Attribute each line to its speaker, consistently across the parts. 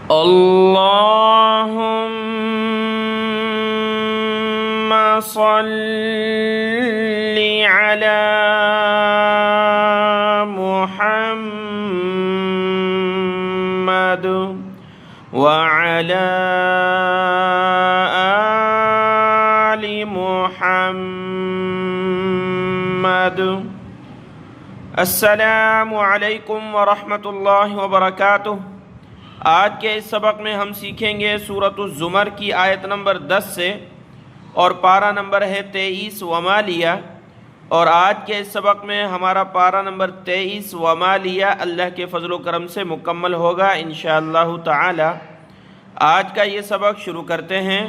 Speaker 1: اللهم صل على محمد وعلى آل محمد। अस्सलामु अलैकुम वरहमतुल्लाहि वबरकातुह। आज के इस सबक में हम सीखेंगे सूरतुज़ ज़ुमर की आयत नंबर 10 से और पारा नंबर है 23 वमालिया। और आज के इस सबक में हमारा पारा नंबर 23 वमालिया अल्लाह के फ़ज़ल व करम से मुकम्मल होगा इंशाअल्लाहु ताला। आज का ये सबक शुरू करते हैं।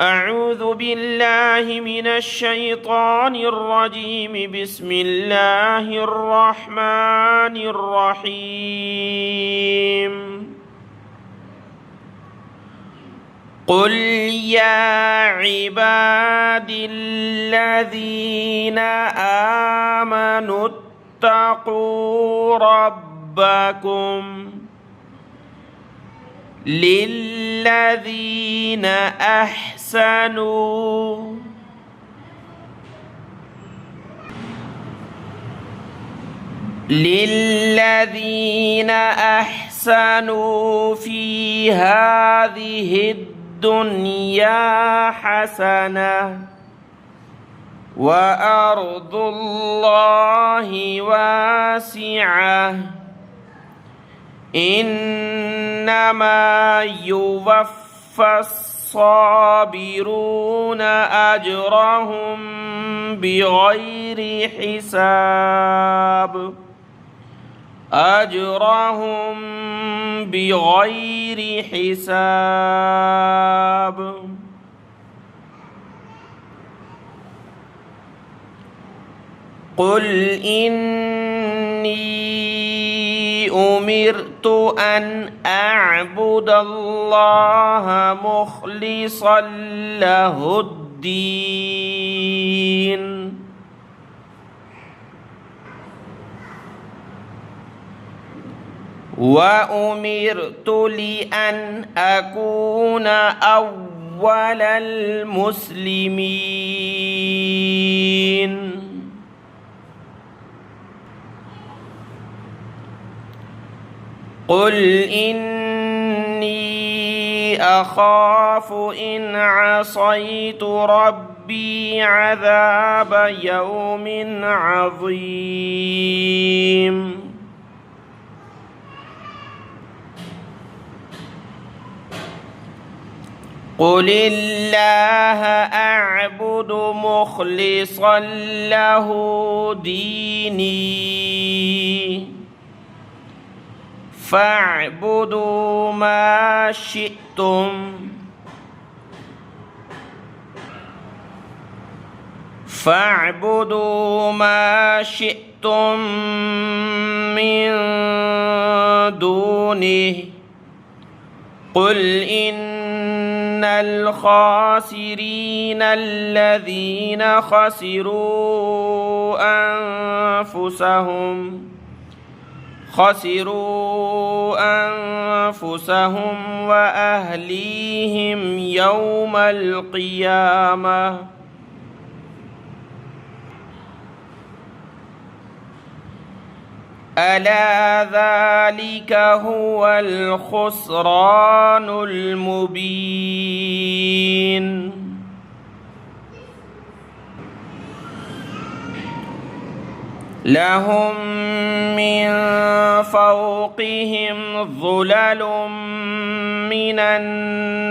Speaker 1: अऊज़ु बिल्लाहि मिनश शैतानिर रजीम, बिस्मिल्लाहिर रहमानिर रहीम। क़ुल या इबादिल्लज़ीना आमनुत्तक़ू रब्बकुम लिल्लज़ीना अहसनू फ़ी हाज़िहिद्दुन्या हसना व अर्दुल्लाहि वासिअह इन्नमा युवफ़्फ़ास्साबिरूना अजरहुम बिग़ैरि हिसाब क़ुल इन्नी उमिरतु अन अअबुदल्लाह मुख़लिसन लहुद्दीन व उमिरतु लिअन अकूना अव्वलल मुस्लिमीन। क़ुल इन्नी अख़ाफ़ु इन असैतु रब्बी अज़ाब यौमिन अज़ीम। क़ुलिल्लाह अअबुदु मुख़लिसन लहु दीनी फ़अबुदू मा शिअ्तुम मिन दूनिहि क़ुल इन्नल ख़ासिरीन अल्लज़ीना ख़सिरू अन्फुसहुम व अहलीहिम यौमल क़ियामह। अला ज़ालिका हुवल ख़ुस्रानुल मुबीन। लहुम मिन फ़ौक़िहिम ज़ुललुम मिनन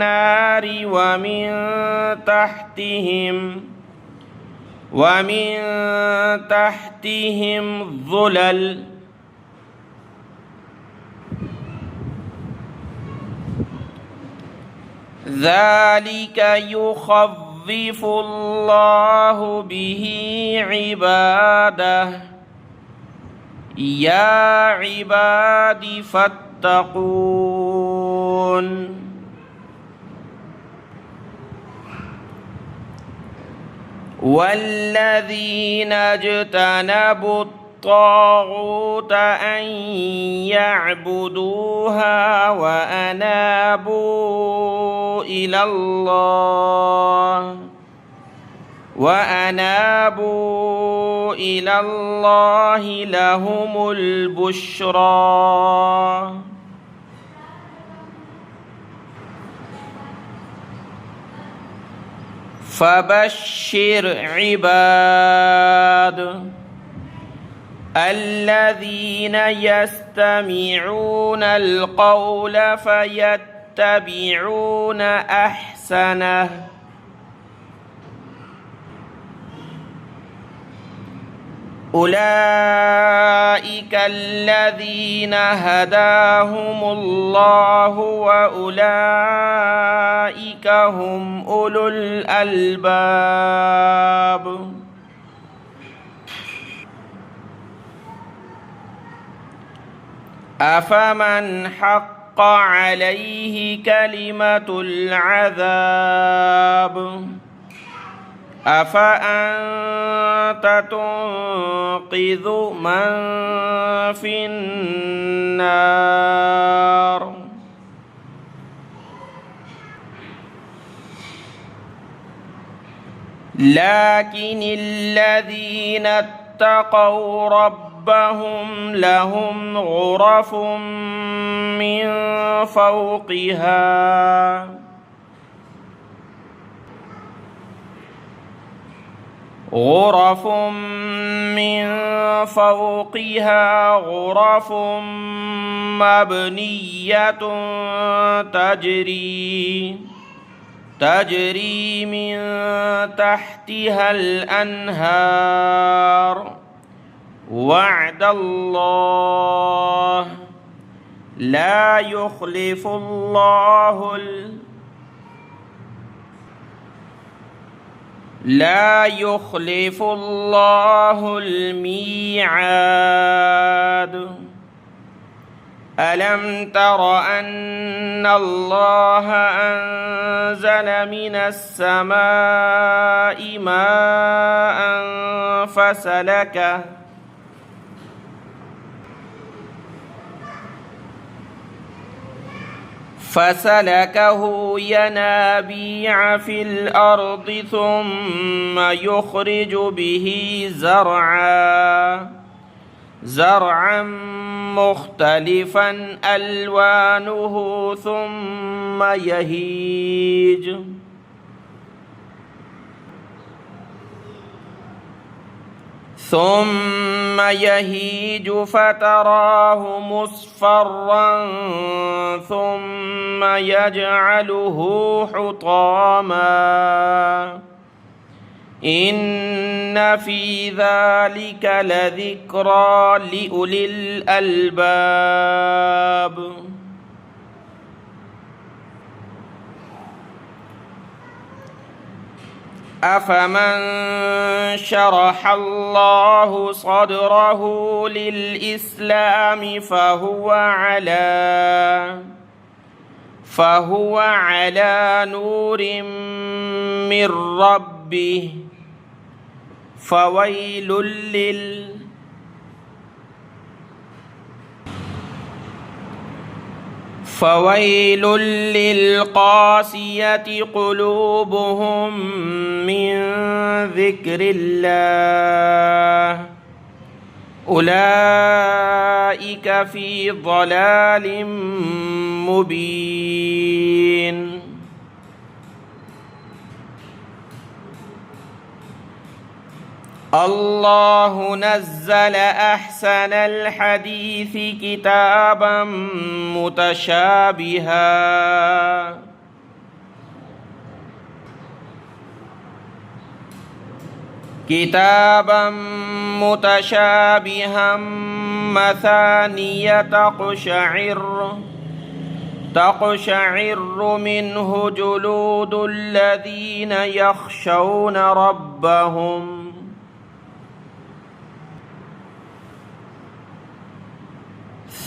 Speaker 1: नारि व मिन तहतिहिम ज़ुलल ज़ालिका युख़व्विफ़ुल्लाहु बिही इबादह या इबादी फत्तक़ून। वल्लज़ीना इज्तनबू الطاغوت أن يعبدوها وأنابوا إلى الله لهم البشرى. فبشر عباد الذين يستمعون القول فيتبعون أحسنه أولئك الذين هداهم الله وأولئك هم أولو الألباب. أفمن حق عليه كلمة العذاب أفأنت تنقذ من في النار لكن الذين اتقوا ربهم لهم غرف من فوقها غرف مبنية تجري من تحتها الأنهار وعد الله لا يخلف الله الميعاد. ألم تر أن الله أنزل من السماء ماء فسلكه ينابيع في الأرض ثم يخرج به زرعا مختلفا ألوانه ثم يهيج فتراه مصفرا ثم يجعله حطاما إن في ذلك لذكرى لأولي الألباب. أفمن شرح الله صدره للإسلام فهو على نور من ربه فويل للقاسية قلوبهم من ذكر الله أولئك في ضلال مبين. الله نزل أحسن الحديث كتابا متشابها مثانية تقشعر منه جلود الذين يخشون ربهم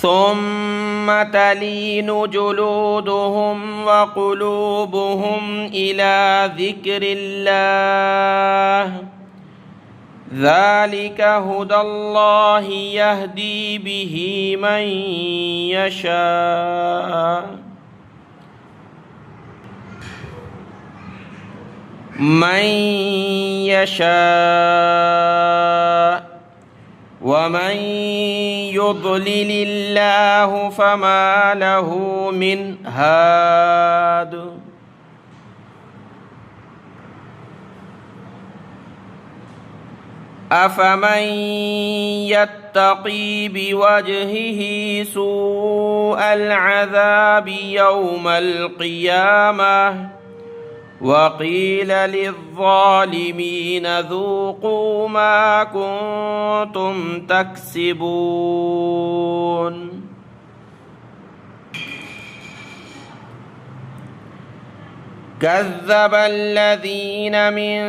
Speaker 1: ثم تلين جلودهم وقلوبهم إلى ذكر الله ذلك هدى الله يهدي به من يشاء ومن يضلل الله فما له من هاد أفمن يتقي بوجهه سوء العذاب يوم القيامة وقيل للظالمين ذوقوا ما كنتم تكسبون كذب الذين من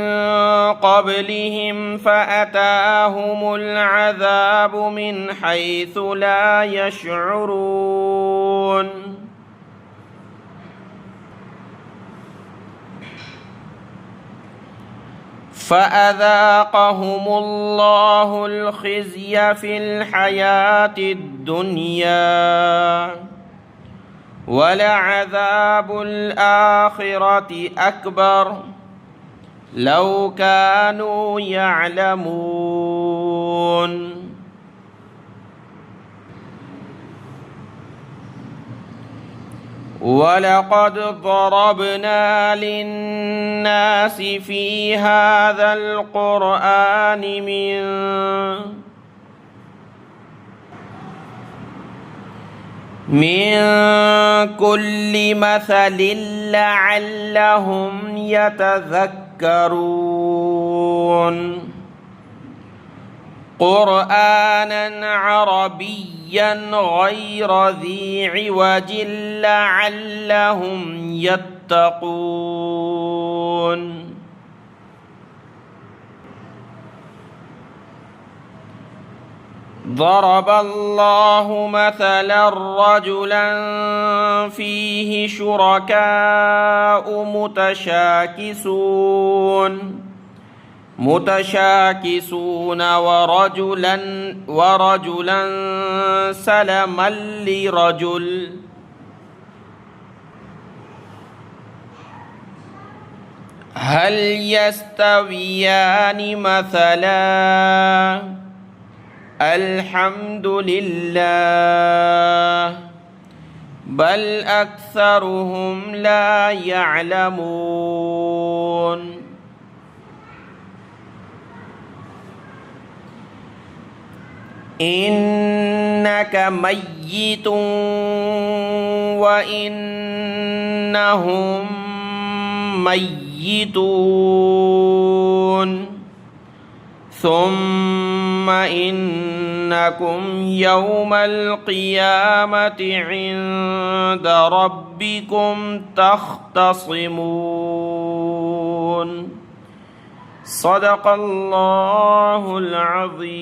Speaker 1: قبلهم فأتاهم العذاب من حيث لا يشعرون فأذاقهم الله الخزي في الحياة الدنيا ولعذاب الآخرة أكبر لو كانوا يعلمون ولقد ضربنا للناس في هذا القرآن من كل مثل لعلهم يتذكرون قرآنا عربيا غير ذي عوج لعلهم يتقون ضرب الله مثلا رجلا فيه شركاء متشاكسون ورجلا سلما لرجل هل يستويان مثلا الحمد لله بل أكثرهم لا يعلمون إنك ميت وإنهم ميتون ثم إنكم يوم القيامة عند ربكم تختصمون صدق الله العظيم.